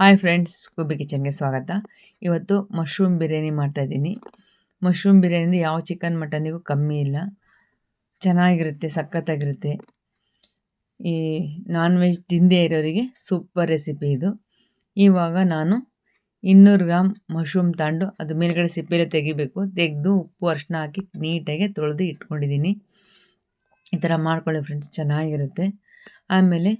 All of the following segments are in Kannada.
ಹಾಯ್ ಫ್ರೆಂಡ್ಸ್, ಕುಬಿ ಕಿಚನ್ಗೆ ಸ್ವಾಗತ. ಇವತ್ತು ಮಶ್ರೂಮ್ ಬಿರಿಯಾನಿ ಮಾಡ್ತಾಯಿದ್ದೀನಿ. ಮಶ್ರೂಮ್ ಬಿರಿಯಾನಿ ಯಾವ ಚಿಕನ್ ಮಟನಿಗೂ ಕಮ್ಮಿ ಇಲ್ಲ, ಚೆನ್ನಾಗಿರುತ್ತೆ, ಸಖತ್ತಾಗಿರುತ್ತೆ. ಈ ನಾನ್ ವೆಜ್ ತಿಂದೇ ಇರೋರಿಗೆ ಸೂಪರ್ ರೆಸಿಪಿ ಇದು. ಇವಾಗ ನಾನು 200 ಗ್ರಾಮ್ ಮಶ್ರೂಮ್ ತಗೊಂಡು ಅದು ಮೇಲ್ಗಡೆ ಸಿಪ್ಪೆಲೆ ತೆಗಿಬೇಕು. ತೆಗೆದು ಉಪ್ಪು ಅರಿಶಿನ ಹಾಕಿ ನೀಟಾಗಿ ತೊಳೆದು ಇಟ್ಕೊಂಡಿದ್ದೀನಿ. ಈ ಥರ ಮಾಡ್ಕೊಳ್ಳಿ ಫ್ರೆಂಡ್ಸ್, ಚೆನ್ನಾಗಿರುತ್ತೆ. ಆಮೇಲೆ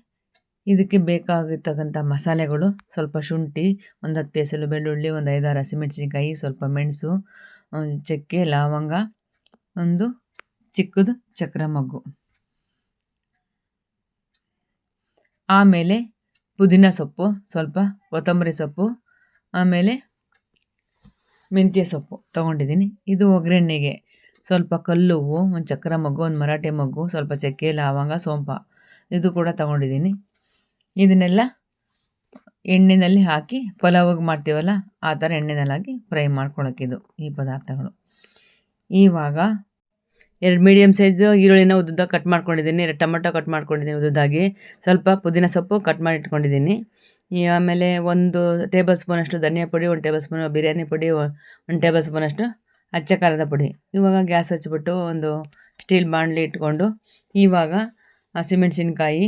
ಇದಕ್ಕೆ ಬೇಕಾಗಿರ್ತಕ್ಕಂಥ ಮಸಾಲೆಗಳು: ಸ್ವಲ್ಪ ಶುಂಠಿ, ಒಂದು 10 ಎಸಳು ಬೆಳ್ಳುಳ್ಳಿ, ಒಂದು 5-6 ಹಸಿಮೆಣಸಿನ್ಕಾಯಿ, ಸ್ವಲ್ಪ ಮೆಣಸು, ಚಕ್ಕೆ, ಲವಂಗ, ಒಂದು ಚಿಕ್ಕದು ಚಕ್ರ ಮೊಗ್ಗು. ಆಮೇಲೆ ಪುದೀನ ಸೊಪ್ಪು, ಸ್ವಲ್ಪ ಕೊತ್ತಂಬರಿ ಸೊಪ್ಪು, ಆಮೇಲೆ ಮೆಂತ್ಯ ಸೊಪ್ಪು ತೊಗೊಂಡಿದ್ದೀನಿ. ಇದು ಒಗ್ಗರಣೆಗೆ ಸ್ವಲ್ಪ ಕಲ್ಲುವು, ಒಂದು ಚಕ್ರ ಮೊಗ್ಗು, ಒಂದು ಮರಾಠಿ ಮೊಗ್ಗು, ಸ್ವಲ್ಪ ಚಕ್ಕೆ, ಲವಂಗ, ಸೋಂಪ ಇದು ಕೂಡ ತೊಗೊಂಡಿದ್ದೀನಿ. ಇದನ್ನೆಲ್ಲ ಎಣ್ಣೆಯಲ್ಲಿ ಹಾಕಿ ಪಲಾವಿಗೆ ಮಾಡ್ತೀವಲ್ಲ ಆ ಥರ ಎಣ್ಣೆಯಲ್ಲಿ ಹಾಕಿ ಫ್ರೈ ಮಾಡ್ಕೊಳಕ್ಕಿದು ಈ ಪದಾರ್ಥಗಳು. ಇವಾಗ 2 ಮೀಡಿಯಮ್ ಸೈಜು ಈರುಳ್ಳಿನ ಉದ್ದುದ್ದ ಕಟ್ ಮಾಡ್ಕೊಂಡಿದ್ದೀನಿ, 2 ಟೊಮೆಟೊ ಕಟ್ ಮಾಡ್ಕೊಂಡಿದ್ದೀನಿ ಉದ್ದುದ್ದಾಗಿ, ಸ್ವಲ್ಪ ಪುದೀನ ಸೊಪ್ಪು ಕಟ್ ಮಾಡಿ ಇಟ್ಕೊಂಡಿದ್ದೀನಿ. ಆಮೇಲೆ 1 ಟೇಬಲ್ ಸ್ಪೂನಷ್ಟು ಧನಿಯಾ ಪುಡಿ, 1 ಟೇಬಲ್ ಸ್ಪೂನ್ ಬಿರಿಯಾನಿ ಪುಡಿ, 1 ಟೇಬಲ್ ಸ್ಪೂನಷ್ಟು ಅಚ್ಚ ಖಾರದ ಪುಡಿ. ಇವಾಗ ಗ್ಯಾಸ್ ಹಚ್ಬಿಟ್ಟು ಒಂದು ಸ್ಟೀಲ್ ಬಾಣಲಿ ಇಟ್ಕೊಂಡು ಇವಾಗ ಹಸಿಮೆಣಸಿನ್ಕಾಯಿ,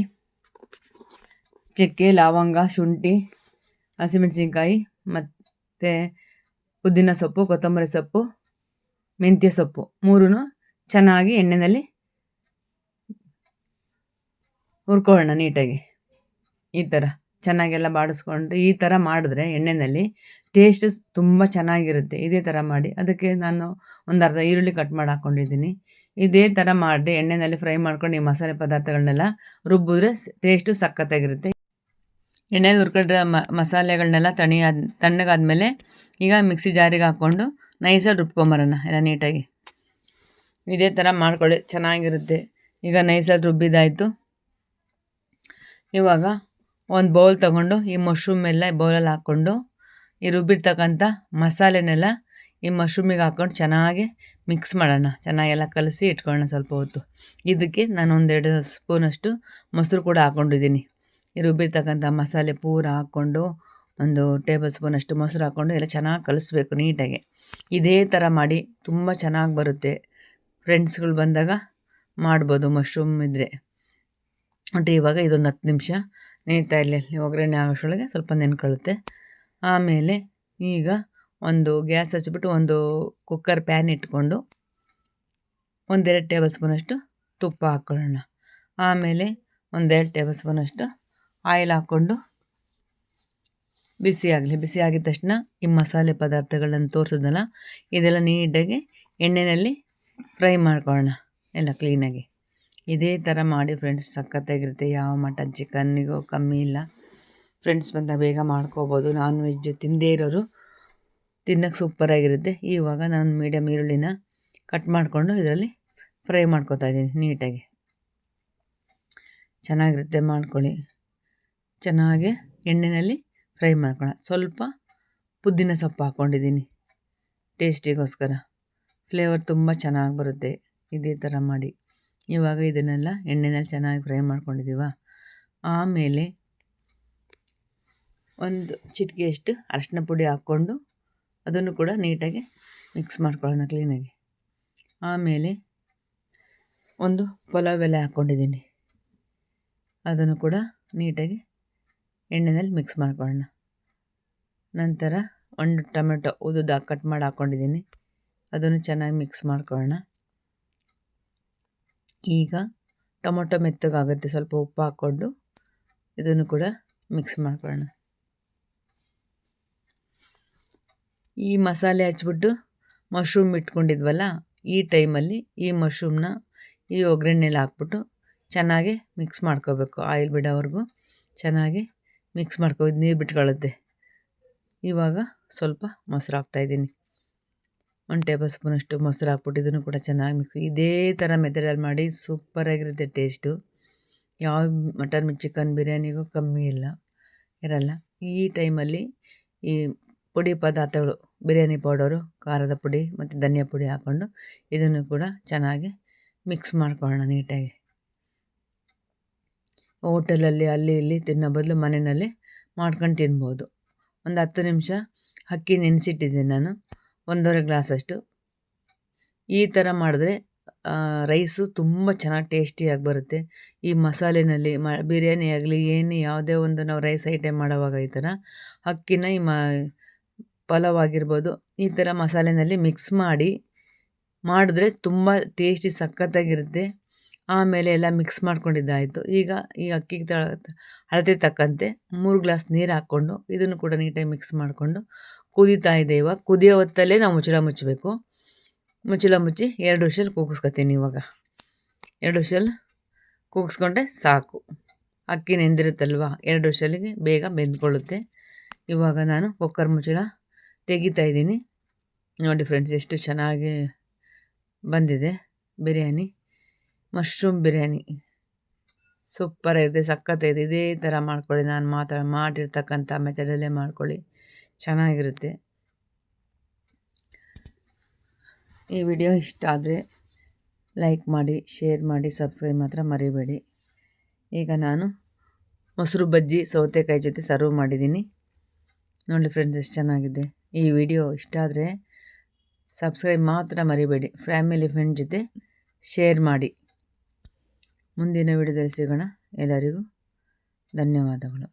ಚಕ್ಕೆ, ಲವಂಗ, ಶುಂಠಿ, ಹಸಿಮೆಣಸಿನ್ಕಾಯಿ ಮತ್ತು ಪುದೀನ ಸೊಪ್ಪು, ಕೊತ್ತಂಬರಿ ಸೊಪ್ಪು, ಮೆಂತ್ಯ ಸೊಪ್ಪು ಮೂರೂ ಚೆನ್ನಾಗಿ ಎಣ್ಣೆಯಲ್ಲಿ ಹುರ್ಕೊಳ್ಳೋಣ ನೀಟಾಗಿ. ಈ ಥರ ಚೆನ್ನಾಗೆಲ್ಲ ಬಾಡಿಸ್ಕೊಂಡು ಈ ಥರ ಮಾಡಿದ್ರೆ ಎಣ್ಣೆಯಲ್ಲಿ ಟೇಸ್ಟ್ ತುಂಬ ಚೆನ್ನಾಗಿರುತ್ತೆ. ಇದೇ ಥರ ಮಾಡಿ. ಅದಕ್ಕೆ ನಾನು ಒಂದು ಅರ್ಧ ಈರುಳ್ಳಿ ಕಟ್ ಮಾಡಿ ಹಾಕ್ಕೊಂಡಿದ್ದೀನಿ. ಇದೇ ಥರ ಮಾಡಿ ಎಣ್ಣೆಯಲ್ಲಿ ಫ್ರೈ ಮಾಡ್ಕೊಂಡು ಈ ಮಸಾಲೆ ಪದಾರ್ಥಗಳನ್ನೆಲ್ಲ ರುಬ್ಬಿದ್ರೆ ಟೇಸ್ಟು ಸಖತ್ತಾಗಿರುತ್ತೆ. ಎಣ್ಣೆಲಿ ಹುರ್ಕೊಂಡ್ರೆ ಮಸಾಲೆಗಳನ್ನೆಲ್ಲ ತಣ್ಣಗಾದ್ಮೇಲೆ ಈಗ ಮಿಕ್ಸಿ ಜಾರಿಗೆ ಹಾಕ್ಕೊಂಡು ನೈಸಾಗಿ ರುಬ್ಕೊಂಬರೋಣ ಎಲ್ಲ ನೀಟಾಗಿ. ಇದೇ ಥರ ಮಾಡ್ಕೊಳ್ಳಿ, ಚೆನ್ನಾಗಿರುತ್ತೆ. ಈಗ ನೈಸಾಗಿ ರುಬ್ಬಿದ್ದಾಯಿತು. ಇವಾಗ ಒಂದು ಬೌಲ್ ತೊಗೊಂಡು ಈ ಮಶ್ರೂಮ್ ಎಲ್ಲ ಬೌಲಲ್ಲಿ ಹಾಕ್ಕೊಂಡು ಈ ರುಬ್ಬಿರ್ತಕ್ಕಂಥ ಮಸಾಲೆನೆಲ್ಲ ಈ ಮಶ್ರೂಮಿಗೆ ಹಾಕ್ಕೊಂಡು ಚೆನ್ನಾಗಿ ಮಿಕ್ಸ್ ಮಾಡೋಣ. ಚೆನ್ನಾಗೆಲ್ಲ ಕಲಸಿ ಇಟ್ಕೊಳ್ಳೋಣ ಸ್ವಲ್ಪ ಹೊತ್ತು. ಇದಕ್ಕೆ ನಾನು 1-2 ಸ್ಪೂನಷ್ಟು ಮೊಸರು ಕೂಡ ಹಾಕ್ಕೊಂಡಿದ್ದೀನಿ. ಈ ರುಬ್ಬಿರ್ತಕ್ಕಂಥ ಮಸಾಲೆ ಪೂರ ಹಾಕ್ಕೊಂಡು 1 ಟೇಬಲ್ ಸ್ಪೂನಷ್ಟು ಮೊಸರು ಹಾಕ್ಕೊಂಡು ಎಲ್ಲ ಚೆನ್ನಾಗಿ ಕಲಿಸ್ಬೇಕು ನೀಟಾಗಿ. ಇದೇ ಥರ ಮಾಡಿ ತುಂಬ ಚೆನ್ನಾಗಿ ಬರುತ್ತೆ. ಫ್ರೆಂಡ್ಸ್ಗಳು ಬಂದಾಗ ಮಾಡ್ಬೋದು ಮಶ್ರೂಮ್ ಇದ್ದರೆ. ಅಂದರೆ ಇವಾಗ ಇದೊಂದು 10 ನಿಮಿಷ ನೆನೀತಾ ಇಲ್ಲಿ ಒಗ್ಗರಣೆ ಆಗೋಷ್ಟರೊಳಗೆ ಸ್ವಲ್ಪ ನೆನ್ಕೊಳ್ಳುತ್ತೆ. ಆಮೇಲೆ ಈಗ ಒಂದು ಗ್ಯಾಸ್ ಹಚ್ಬಿಟ್ಟು ಒಂದು ಕುಕ್ಕರ್ ಪ್ಯಾನ್ ಇಟ್ಕೊಂಡು 1-2 ಟೇಬಲ್ ಸ್ಪೂನಷ್ಟು ತುಪ್ಪ ಹಾಕ್ಕೊಳ್ಳೋಣ. ಆಮೇಲೆ 1-2 ಟೇಬಲ್ ಸ್ಪೂನಷ್ಟು ಆಯಿಲ್ ಹಾಕ್ಕೊಂಡು ಬಿಸಿ ಆಗಿದ ತಕ್ಷಣ ಈ ಮಸಾಲೆ ಪದಾರ್ಥಗಳನ್ನು ತೋರಿಸಿದ್ನಲ್ಲ ಇದೆಲ್ಲ ನೀಟಾಗಿ ಎಣ್ಣೆಯಲ್ಲಿ ಫ್ರೈ ಮಾಡ್ಕೊಳ್ಳೋಣ ಎಲ್ಲ ಕ್ಲೀನಾಗಿ. ಇದೇ ಥರ ಮಾಡಿ ಫ್ರೆಂಡ್ಸ್, ಸಖತ್ತಾಗಿರುತ್ತೆ. ಯಾವ ಮಟನ್ ಚಿಕನ್ನಿಗೂ ಕಮ್ಮಿ ಇಲ್ಲ. ಫ್ರೆಂಡ್ಸ್ ಬಂದಾಗ ಬೇಗ ಮಾಡ್ಕೋಬೋದು. ನಾನ್ ವೆಜ್ ತಿಂದೇ ಇರೋರು ತಿನ್ನೋಕ್ಕೆ ಸೂಪರಾಗಿರುತ್ತೆ. ಇವಾಗ ನಾನು ಮೀಡಿಯಮ್ ಈರುಳ್ಳಿನ ಕಟ್ ಮಾಡಿಕೊಂಡು ಇದರಲ್ಲಿ ಫ್ರೈ ಮಾಡ್ಕೊತಾ ಇದ್ದೀನಿ ನೀಟಾಗಿ. ಚೆನ್ನಾಗಿರುತ್ತೆ, ಮಾಡ್ಕೊಳ್ಳಿ. ಚೆನ್ನಾಗಿ ಎಣ್ಣೆಯಲ್ಲಿ ಫ್ರೈ ಮಾಡ್ಕೊಳ್ಳೋಣ. ಸ್ವಲ್ಪ ಪುದೀನ ಸೊಪ್ಪು ಹಾಕ್ಕೊಂಡಿದ್ದೀನಿ ಟೇಸ್ಟಿಗೋಸ್ಕರ, ಫ್ಲೇವರ್ ತುಂಬ ಚೆನ್ನಾಗಿ ಬರುತ್ತೆ ಇದೇ ಥರ ಮಾಡಿ. ಇವಾಗ ಇದನ್ನೆಲ್ಲ ಎಣ್ಣೆಯಲ್ಲಿ ಚೆನ್ನಾಗಿ ಫ್ರೈ ಮಾಡ್ಕೊಂಡಿದ್ದೀವ. ಆಮೇಲೆ ಒಂದು ಚಿಟಿಕೆಯಷ್ಟು ಅರಿಶಿನ ಪುಡಿ ಹಾಕ್ಕೊಂಡು ಅದನ್ನು ಕೂಡ ನೀಟಾಗಿ ಮಿಕ್ಸ್ ಮಾಡ್ಕೊಳ್ಳೋಣ ಕ್ಲೀನಾಗಿ. ಆಮೇಲೆ ಒಂದು ಪಲಾವ್ ಎಲೆ ಹಾಕ್ಕೊಂಡಿದ್ದೀನಿ, ಅದನ್ನು ಕೂಡ ನೀಟಾಗಿ ಎಣ್ಣೆಯಲ್ಲಿ ಮಿಕ್ಸ್ ಮಾಡ್ಕೊಳ್ಳೋಣ. ನಂತರ 1 ಟೊಮೆಟೊ ಉದ್ದುದಾಗಿ ಕಟ್ ಮಾಡಿ ಹಾಕ್ಕೊಂಡಿದ್ದೀನಿ, ಅದನ್ನು ಚೆನ್ನಾಗಿ ಮಿಕ್ಸ್ ಮಾಡ್ಕೊಳ್ಳೋಣ. ಈಗ ಟೊಮೊಟೊ ಮೆತ್ತಗಾಗುತ್ತೆ, ಸ್ವಲ್ಪ ಉಪ್ಪು ಹಾಕ್ಕೊಂಡು ಇದನ್ನು ಕೂಡ ಮಿಕ್ಸ್ ಮಾಡ್ಕೊಳ್ಳೋಣ. ಈ ಮಸಾಲೆ ಹಚ್ಬಿಟ್ಟು ಮಶ್ರೂಮ್ ಇಟ್ಕೊಂಡಿದ್ವಲ್ಲ, ಈ ಟೈಮಲ್ಲಿ ಈ ಮಶ್ರೂಮ್ನ ಈ ಒಗ್ಗರಣೆಯಲ್ಲಿ ಹಾಕ್ಬಿಟ್ಟು ಚೆನ್ನಾಗಿ ಮಿಕ್ಸ್ ಮಾಡ್ಕೋಬೇಕು. ಆಯಿಲ್ ಬಿಡೋವರೆಗೂ ಚೆನ್ನಾಗಿ ಮಿಕ್ಸ್ ನೀರು ಬಿಟ್ಕೊಳ್ಳುತ್ತೆ. ಇವಾಗ ಸ್ವಲ್ಪ ಮೊಸರು ಹಾಕ್ತಾಯಿದ್ದೀನಿ, 1 ಟೇಬಲ್ ಸ್ಪೂನಷ್ಟು ಮೊಸರು ಹಾಕ್ಬಿಟ್ಟು ಇದನ್ನು ಕೂಡ ಚೆನ್ನಾಗಿ ಮಿಕ್ಸ್. ಇದೇ ಥರ ಮೆಥಡಲ್ಲಿ ಮಾಡಿ ಸೂಪರಾಗಿರುತ್ತೆ ಟೇಸ್ಟು. ಯಾವ ಮಟನ್ ಚಿಕನ್ ಬಿರಿಯಾನಿಗೂ ಕಮ್ಮಿ ಇರಲ್ಲ. ಈ ಟೈಮಲ್ಲಿ ಈ ಪುಡಿ ಪದಾರ್ಥಗಳು, ಬಿರಿಯಾನಿ ಪೌಡರು, ಖಾರದ ಪುಡಿ ಮತ್ತು ಧನಿಯಾ ಪುಡಿ ಹಾಕ್ಕೊಂಡು ಇದನ್ನು ಕೂಡ ಚೆನ್ನಾಗಿ ಮಿಕ್ಸ್ ಮಾಡ್ಕೊಳ್ಳೋಣ ನೀಟಾಗಿ. ಹೋಟೆಲಲ್ಲಿ ಅಲ್ಲಿ ಇಲ್ಲಿ ತಿನ್ನೋ ಬದಲು ಮನೆಯಲ್ಲಿ ಮಾಡ್ಕೊಂಡು ತಿನ್ಬೋದು. ಒಂದು 10 ನಿಮಿಷ ಅಕ್ಕಿ ನೆನೆಸಿಟ್ಟಿದ್ದೆ ನಾನು, 1.5 ಗ್ಲಾಸಷ್ಟು. ಈ ಥರ ಮಾಡಿದ್ರೆ ರೈಸು ತುಂಬ ಚೆನ್ನಾಗಿ ಟೇಸ್ಟಿಯಾಗಿ ಬರುತ್ತೆ. ಈ ಮಸಾಲೆನಲ್ಲಿ ಬಿರಿಯಾನಿ ಆಗಲಿ ಏನೇ ಯಾವುದೇ ಒಂದು ನಾವು ರೈಸ್ ಐಟಮ್ ಮಾಡೋವಾಗ ಈ ಥರ ಅಕ್ಕಿನ ಪಲಾವ್ ಆಗಿರ್ಬೋದು ಈ ಥರ ಮಸಾಲೆನಲ್ಲಿ ಮಿಕ್ಸ್ ಮಾಡಿದ್ರೆ ತುಂಬ ಟೇಸ್ಟಿ ಸಖತ್ತಾಗಿರುತ್ತೆ. ಆಮೇಲೆ ಎಲ್ಲ ಮಿಕ್ಸ್ ಮಾಡ್ಕೊಂಡಿದ್ದಾಯಿತು. ಈಗ ಈ ಅಕ್ಕಿಗೆ ಅಳತೆ ತಕ್ಕಂತೆ 3 ಗ್ಲಾಸ್ ನೀರು ಹಾಕ್ಕೊಂಡು ಇದನ್ನು ಕೂಡ ನೀಟಾಗಿ ಮಿಕ್ಸ್ ಮಾಡಿಕೊಂಡು ಕುದೀತಾ ಇದೆ. ಇವಾಗ ಕುದಿಯೋ ಹೊತ್ತಲ್ಲೇ ನಾವು ಮುಚ್ಚಬೇಕು. ಮುಚ್ಚಳ ಮುಚ್ಚಿ 2 ವಿಷಲ್ ಕೂಗಿಸ್ಕೊತೀನಿ. ಇವಾಗ 2 ವಿಷಲ್ ಕೂಗಿಸ್ಕೊಂಡ್ರೆ ಸಾಕು. ಅಕ್ಕಿ ನೆಂದಿರುತ್ತಲ್ವ, 2 ವಿಷಲಿಗೆ ಬೇಗ ಬೆಂದ್ಕೊಳ್ಳುತ್ತೆ. ಇವಾಗ ನಾನು ಕುಕ್ಕರ್ ಮುಚ್ಚಳ ತೆಗಿತಾ ಇದ್ದೀನಿ. ನೋಡಿ ಫ್ರೆಂಡ್ಸ್, ಎಷ್ಟು ಚೆನ್ನಾಗಿ ಬಂದಿದೆ ಬಿರಿಯಾನಿ. ಮಶ್ರೂಮ್ ಬಿರಿಯಾನಿ ಸೂಪರಾಗಿದೆ, ಸಖತ್ತಾಗಿದೆ. ಇದೇ ಥರ ಮಾಡ್ಕೊಳ್ಳಿ, ನಾನು ಮಾಡಿರ್ತಕ್ಕಂಥ ಮೆಥಡಲ್ಲೇ ಮಾಡ್ಕೊಳ್ಳಿ, ಚೆನ್ನಾಗಿರುತ್ತೆ. ಈ ವಿಡಿಯೋ ಇಷ್ಟ ಆದರೆ ಲೈಕ್ ಮಾಡಿ, ಶೇರ್ ಮಾಡಿ, ಸಬ್ಸ್ಕ್ರೈಬ್ ಮಾತ್ರ ಮರಿಬೇಡಿ. ಈಗ ನಾನು ಮೊಸರು ಬಜ್ಜಿ ಸೌತೆಕಾಯಿ ಜೊತೆ ಸರ್ವ್ ಮಾಡಿದ್ದೀನಿ. ನೋಡಿ ಫ್ರೆಂಡ್ಸ್, ಎಷ್ಟು ಚೆನ್ನಾಗಿದೆ. ಈ ವಿಡಿಯೋ ಇಷ್ಟ ಆದರೆ ಸಬ್ಸ್ಕ್ರೈಬ್ ಮಾತ್ರ ಮರಿಬೇಡಿ. ಫ್ಯಾಮಿಲಿ ಫ್ರೆಂಡ್ ಜೊತೆ ಶೇರ್ ಮಾಡಿ. ಮುಂದಿನ ವಿಡಿಯೋದಲ್ಲಿ ಸಿಗೋಣ. ಎಲ್ಲರಿಗೂ ಧನ್ಯವಾದಗಳು.